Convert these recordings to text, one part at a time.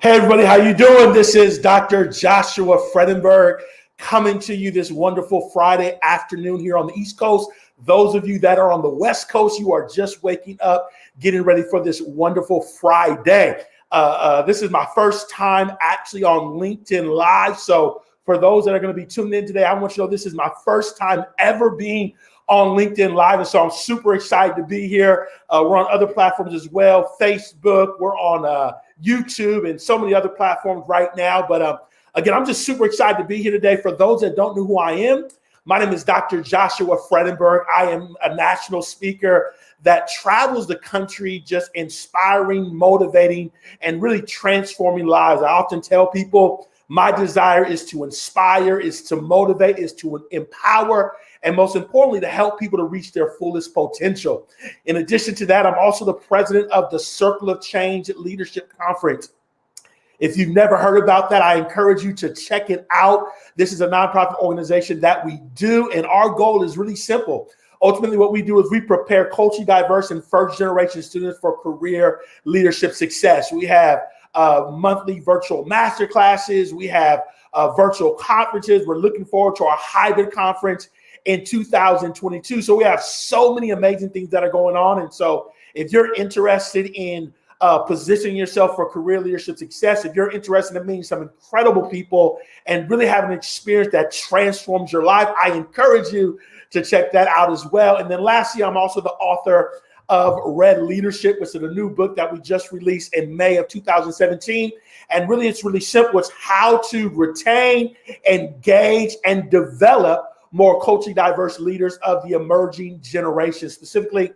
Hey everybody, how you doing? This is Dr. Joshua Fredenburg coming to you this wonderful Friday afternoon here on the East Coast. Those of you that are on the West Coast, you are just waking up, getting ready for this wonderful Friday. This is my first time actually on LinkedIn Live. So for those that are going to be tuned in today, I want you to know this is my first time ever being on LinkedIn Live. And so I'm super excited to be here. We're on other platforms as well. Facebook, we're on YouTube and so many other platforms right now. But again, I'm just super excited to be here today. For those that don't know who I am, my name is Dr. Joshua Fredenburg. I am a national speaker that travels the country just inspiring, motivating, and really transforming lives. I often tell people my desire is to inspire, is to motivate, is to empower, and most importantly, to help people to reach their fullest potential. In addition to that, I'm also the president of the Circle of Change Leadership Conference. If you've never heard about that, I encourage you to check it out. This is a nonprofit organization that we do, and our goal is really simple. Ultimately, what we do is we prepare culturally diverse and first-generation students for career leadership success. We have monthly virtual master classes. We have virtual conferences. We're looking forward to our hybrid conference in 2022. So we have so many amazing things that are going on. And so if you're interested in positioning yourself for career leadership success, if you're interested in meeting some incredible people and really having an experience that transforms your life, I encourage you to check that out as well. And then lastly, I'm also the author of Red Leadership, which is a new book that we just released in May of 2017. And really, it's really simple. It's how to retain, engage, and develop more culturally diverse leaders of the emerging generation, specifically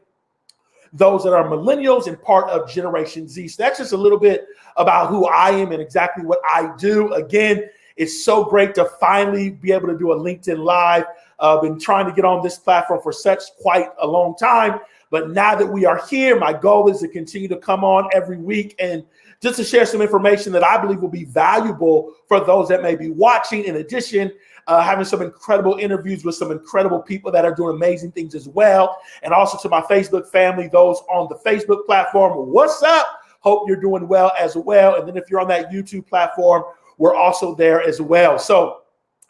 those that are millennials and part of Generation Z. So that's just a little bit about who I am and exactly what I do. Again, it's so great to finally be able to do a LinkedIn Live. I've been trying to get on this platform for quite a long time. But now that we are here, my goal is to continue to come on every week and just to share some information that I believe will be valuable for those that may be watching. In addition, having some incredible interviews with some incredible people that are doing amazing things as well. And also to my Facebook family, those on the Facebook platform, what's up? Hope you're doing well as well. And then if you're on that YouTube platform, we're also there as well. So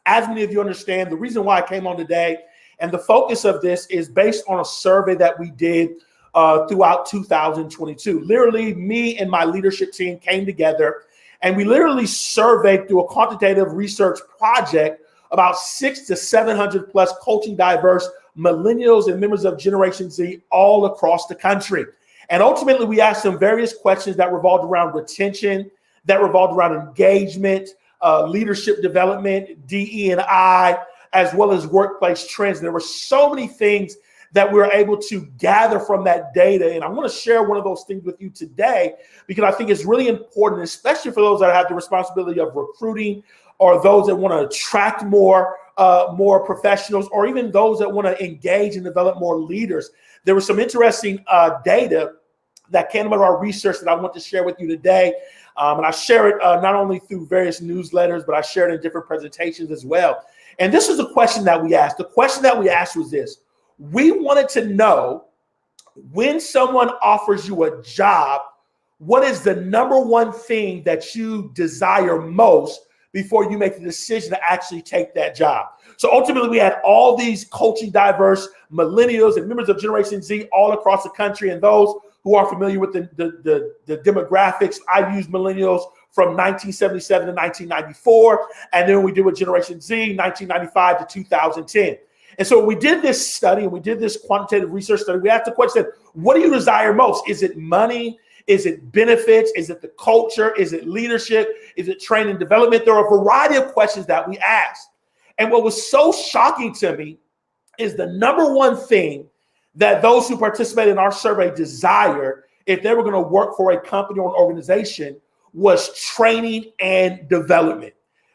as many of you understand, the reason why I came on today and the focus of this is based on a survey that we did throughout 2022. Literally, me and my leadership team came together and we literally surveyed through a quantitative research project about 600 to 700 plus culturally diverse millennials and members of Generation Z all across the country. And ultimately, we asked them various questions that revolved around retention, that revolved around engagement, leadership development, DE&I, as well as workplace trends. There were so many things that we were able to gather from that data. And I want to share one of those things with you today because I think it's really important, especially for those that have the responsibility of recruiting or those that want to attract more professionals, or even those that want to engage and develop more leaders. There was some interesting data that came out of our research that I want to share with you today. And I share it not only through various newsletters, but I share it in different presentations as well. And this is a question that we asked. The question that we asked was this. We wanted to know, when someone offers you a job, what is the number one thing that you desire most before you make the decision to actually take that job? So ultimately, we had all these culturally diverse millennials and members of Generation Z all across the country. And those who are familiar with the demographics, I've used millennials from 1977 to 1994. And then we did with Generation Z, 1995 to 2010. And so we did this study and we did this quantitative research study. We asked the question, what do you desire most? Is it money? Is it benefits? Is it the culture? Is it leadership? Is it training and development? There are a variety of questions that we asked. And what was so shocking to me is the number one thing that those who participated in our survey desired if they were going to work for a company or an organization was training and development.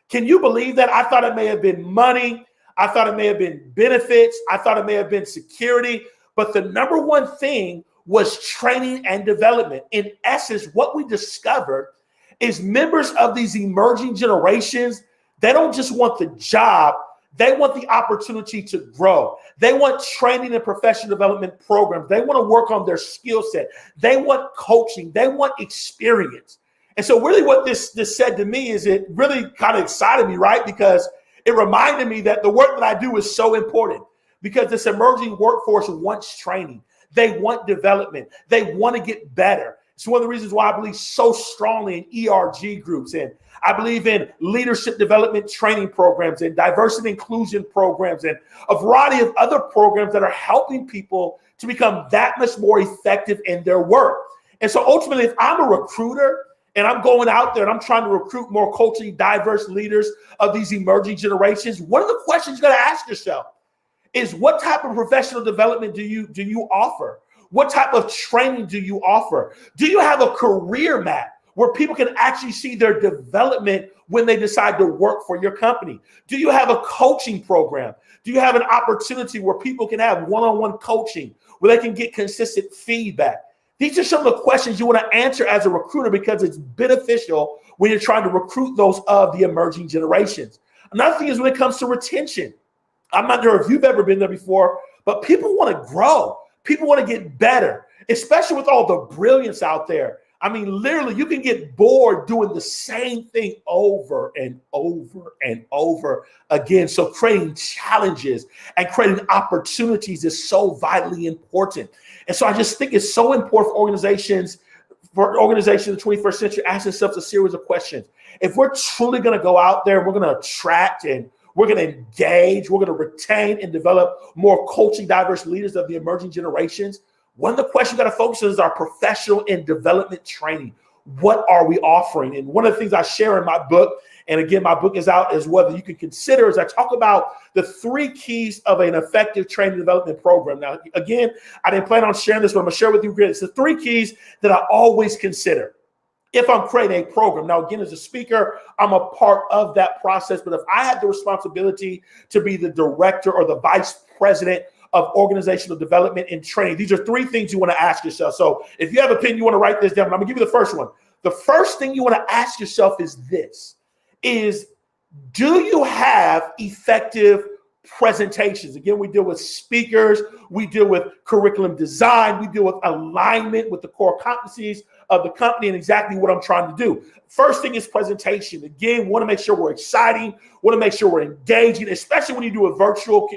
Can you believe that? I thought it may have been money. I thought it may have been benefits. I thought it may have been security. But the number one thing was training and development. In essence, what we discovered is members of these emerging generations, they don't just want the job, they want the opportunity to grow. They want training and professional development programs. They want to work on their skill set. They want coaching. They want experience. And so really what this said to me is it really kind of excited me, right? Because it reminded me that the work that I do is so important because this emerging workforce wants training. They want development. They want to get better. It's one of the reasons why I believe so strongly in ERG groups, and I believe in leadership development training programs and diversity inclusion programs and a variety of other programs that are helping people to become that much more effective in their work. And so ultimately, if I'm a recruiter and I'm going out there and I'm trying to recruit more culturally diverse leaders of these emerging generations, one of the questions you got to ask yourself is what type of professional development do you offer? What type of training do you offer? Do you have a career map where people can actually see their development when they decide to work for your company? Do you have a coaching program? Do you have an opportunity where people can have one-on-one coaching, where they can get consistent feedback? These are some of the questions you want to answer as a recruiter because it's beneficial when you're trying to recruit those of the emerging generations. Another thing is when it comes to retention. I'm not sure if you've ever been there before, but people want to grow. People want to get better, especially with all the brilliance out there. I mean, literally, you can get bored doing the same thing over and over and over again. So creating challenges and creating opportunities is so vitally important. And so I just think it's so important for organizations in the 21st century, ask themselves a series of questions. If we're truly going to go out there, we're going to attract and we're going to engage, we're going to retain and develop more culturally diverse leaders of the emerging generations. One of the questions you got to focus on is our professional and development training. What are we offering? And one of the things I share in my book, and again, my book is out as well, that you can consider as I talk about the 3 keys of an effective training development program. Now, again, I didn't plan on sharing this, but I'm going to share with you. It's the 3 keys that I always consider if I'm creating a program. Now, again, as a speaker, I'm a part of that process. But if I had the responsibility to be the director or the vice president of organizational development and training, these are 3 things you want to ask yourself. So if you have a pen, you want to write this down. I'm going to give you the first one. The first thing you want to ask yourself is this, do you have effective presentations? Again, we deal with speakers, we deal with curriculum design, we deal with alignment with the core competencies of the company and exactly what I'm trying to do. First thing is presentation. Again, want to make sure we're exciting, want to make sure we're engaging, especially when you do a virtual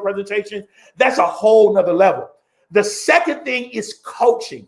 presentation. That's a whole nother level. The second thing is coaching.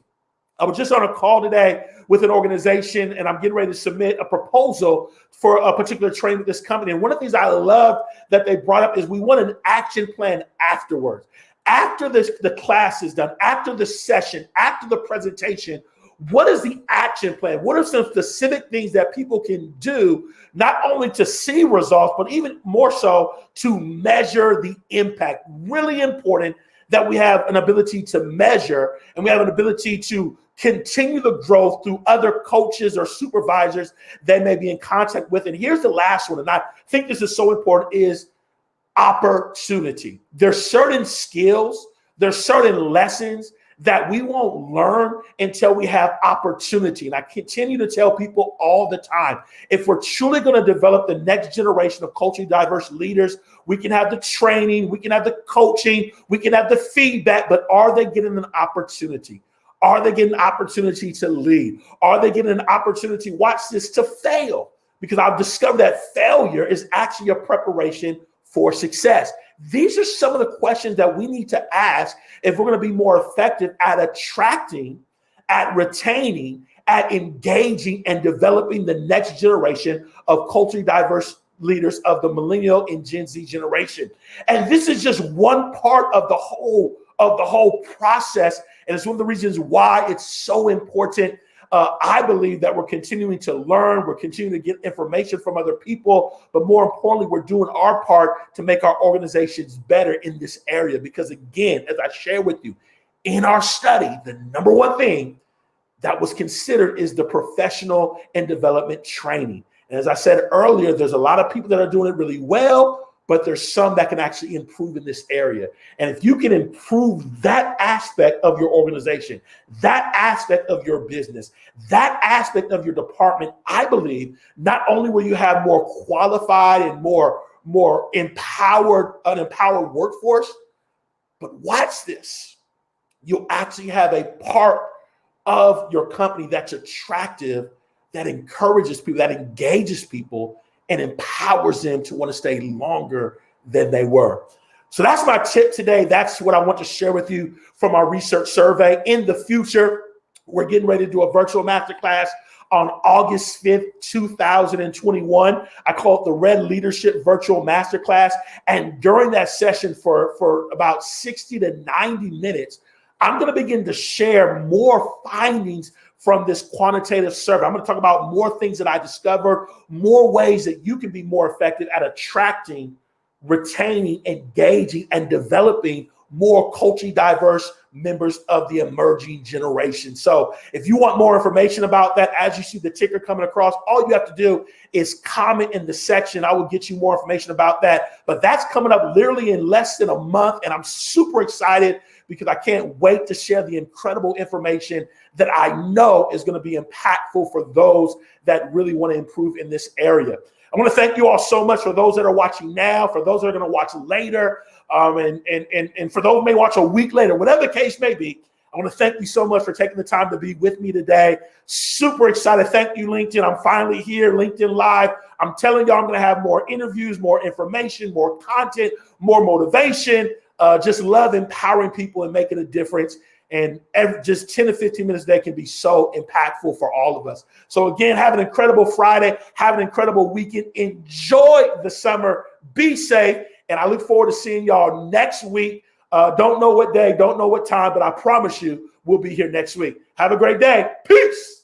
I was just on a call today with an organization and I'm getting ready to submit a proposal for a particular training with this company. And one of the things I loved that they brought up is we want an action plan afterwards. After the class is done, after the session, after the presentation, what is the action plan? What are some specific things that people can do, not only to see results, but even more so to measure the impact? Really important that we have an ability to measure and we have an ability to continue the growth through other coaches or supervisors they may be in contact with. And here's the last one, and I think this is so important, is opportunity. There's certain skills, there's certain lessons that we won't learn until we have opportunity. And I continue to tell people all the time, if we're truly going to develop the next generation of culturally diverse leaders, we can have the training, we can have the coaching, we can have the feedback, but are they getting an opportunity? Are they getting an opportunity to lead? Are they getting an opportunity, watch this, to fail? Because I've discovered that failure is actually a preparation for success. These are some of the questions that we need to ask if we're going to be more effective at attracting, at retaining, at engaging and developing the next generation of culturally diverse leaders of the millennial and Gen Z generation. And this is just one part of the whole process. And it's one of the reasons why it's so important. I believe that we're continuing to learn, we're continuing to get information from other people, but more importantly, we're doing our part to make our organizations better in this area. Because again, as I share with you, in our study, the number one thing that was considered is the professional and development training. And as I said earlier, there's a lot of people that are doing it really well, but there's some that can actually improve in this area. And if you can improve that aspect of your organization, that aspect of your business, that aspect of your department, I believe not only will you have more qualified and more empowered workforce, but watch this, you'll actually have a part of your company that's attractive, that encourages people, that engages people, and empowers them to want to stay longer than they were. So that's my tip today. That's what I want to share with you from our research survey. In the future, we're getting ready to do a virtual masterclass on August 5th, 2021. I call it the Red Leadership Virtual Masterclass. And during that session for about 60 to 90 minutes, I'm going to begin to share more findings from this quantitative survey. I'm going to talk about more things that I discovered, more ways that you can be more effective at attracting, retaining, engaging, and developing more culturally diverse members of the emerging generation. So if you want more information about that, as you see the ticker coming across, all you have to do is comment in the section. I will get you more information about that. But that's coming up literally in less than a month. And I'm super excited because I can't wait to share the incredible information that I know is going to be impactful for those that really want to improve in this area. I want to thank you all so much for those that are watching now, for those that are going to watch later, and for those who may watch a week later, whatever the case may be. I want to thank you so much for taking the time to be with me today. Super excited. Thank you, LinkedIn. I'm finally here, LinkedIn Live. I'm telling y'all I'm going to have more interviews, more information, more content, more motivation. Just love empowering people and making a difference. And just 10 to 15 minutes a day can be so impactful for all of us. So again, have an incredible Friday. Have an incredible weekend. Enjoy the summer. Be safe. And I look forward to seeing y'all next week. Don't know what day, don't know what time, but I promise you we'll be here next week. Have a great day. Peace.